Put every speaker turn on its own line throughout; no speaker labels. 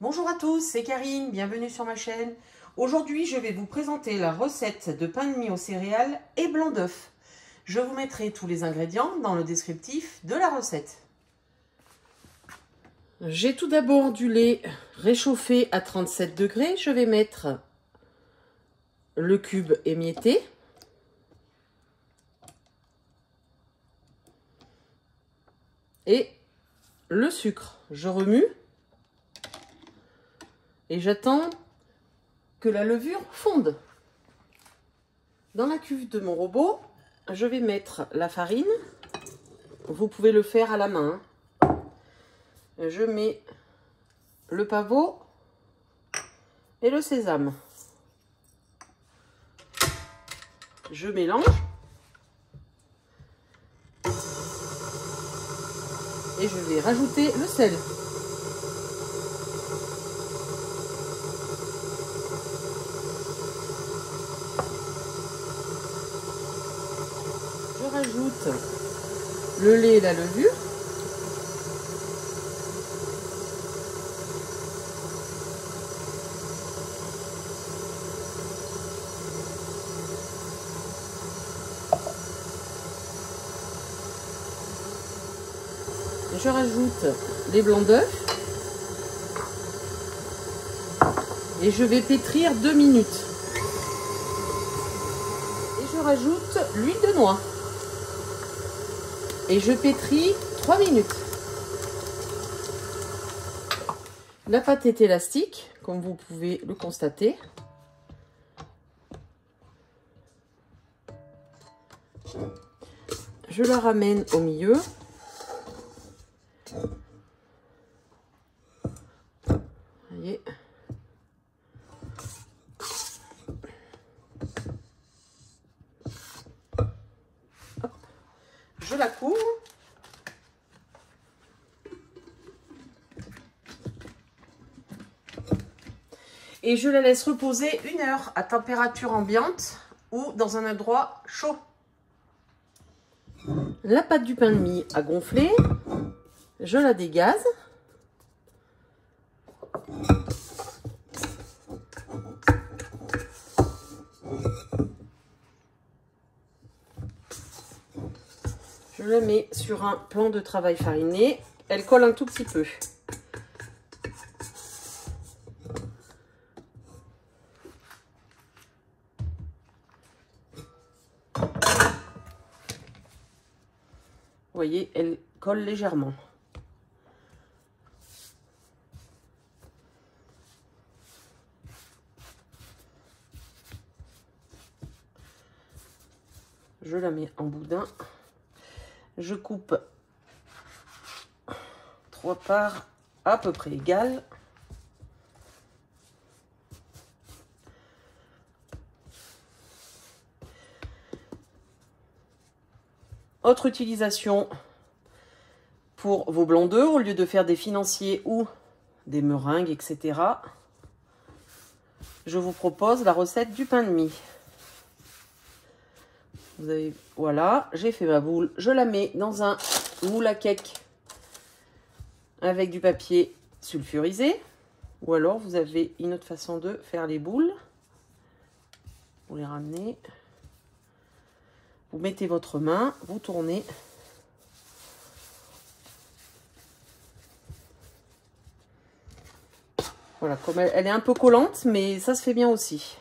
Bonjour à tous, c'est Karine, bienvenue sur ma chaîne. Aujourd'hui, je vais vous présenter la recette de pain de mie aux céréales et blanc d'œuf. Je vous mettrai tous les ingrédients dans le descriptif de la recette. J'ai tout d'abord du lait réchauffé à 37 degrés. Je vais mettre le cube émietté. Et le sucre. Je remue. Et j'attends que la levure fonde. Dans la cuve de mon robot, je vais mettre la farine. Vous pouvez le faire à la main. Je mets le pavot et le sésame. Je mélange. Et je vais rajouter le sel. Je rajoute le lait et la levure. Je rajoute les blancs d'œufs. Et je vais pétrir 2 minutes. Et je rajoute l'huile de noix. Et je pétris 3 minutes. La pâte est élastique, comme vous pouvez le constater. Je la ramène au milieu. Voyez. Hop. Je la couvre. Et je la laisse reposer 1 heure à température ambiante ou dans un endroit chaud. La pâte du pain de mie a gonflé. Je la dégaze. Je la mets sur un plan de travail fariné. Elle colle un tout petit peu. Vous voyez, elle colle légèrement. Je la mets en boudin. Je coupe 3 parts à peu près égales. Autre utilisation pour vos blancs d'œufs, au lieu de faire des financiers ou des meringues, etc. Je vous propose la recette du pain de mie. Vous avez, voilà, j'ai fait ma boule. Je la mets dans un moule à cake avec du papier sulfurisé. Ou alors, vous avez une autre façon de faire les boules. Vous les ramenez. Vous mettez votre main, vous tournez. Voilà, comme elle est un peu collante, mais ça se fait bien aussi.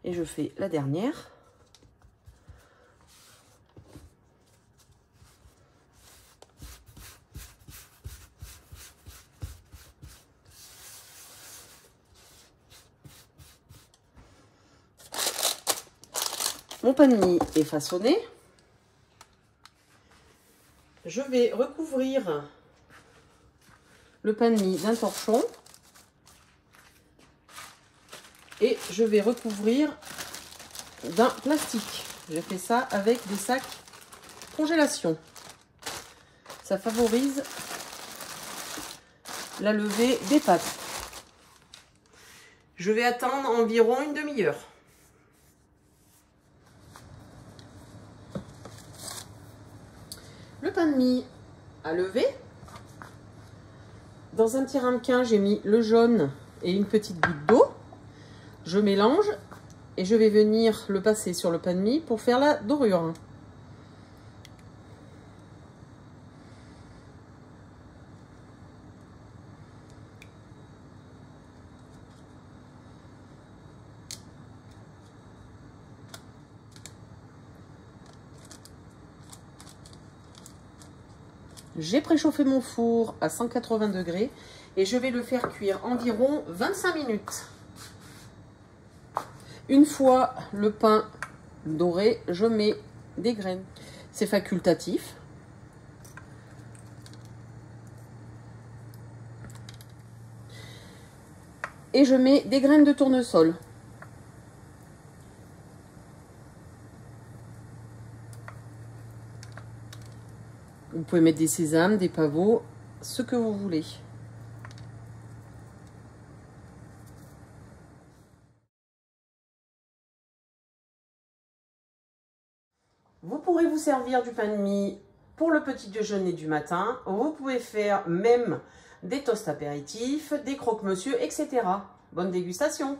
Et je fais la dernière. Mon pain de mie est façonné. Je vais recouvrir le pain de mie d'un torchon. Et je vais recouvrir d'un plastique. J'ai fait ça avec des sacs congélation. Ça favorise la levée des pâtes. Je vais attendre environ une demi-heure. le pain de mie à lever. Dans un petit ramequin, j'ai mis le jaune et une petite goutte d'eau. Je mélange et je vais venir le passer sur le pain de mie pour faire la dorure. J'ai préchauffé mon four à 180 degrés et je vais le faire cuire environ 25 minutes. Une fois le pain doré, je mets des graines. C'est facultatif. Et je mets des graines de tournesol. Vous pouvez mettre des sésames, des pavots, ce que vous voulez. Vous pourrez vous servir du pain de mie pour le petit déjeuner du matin. Vous pouvez faire même des toasts apéritifs, des croque-monsieur, etc. Bonne dégustation!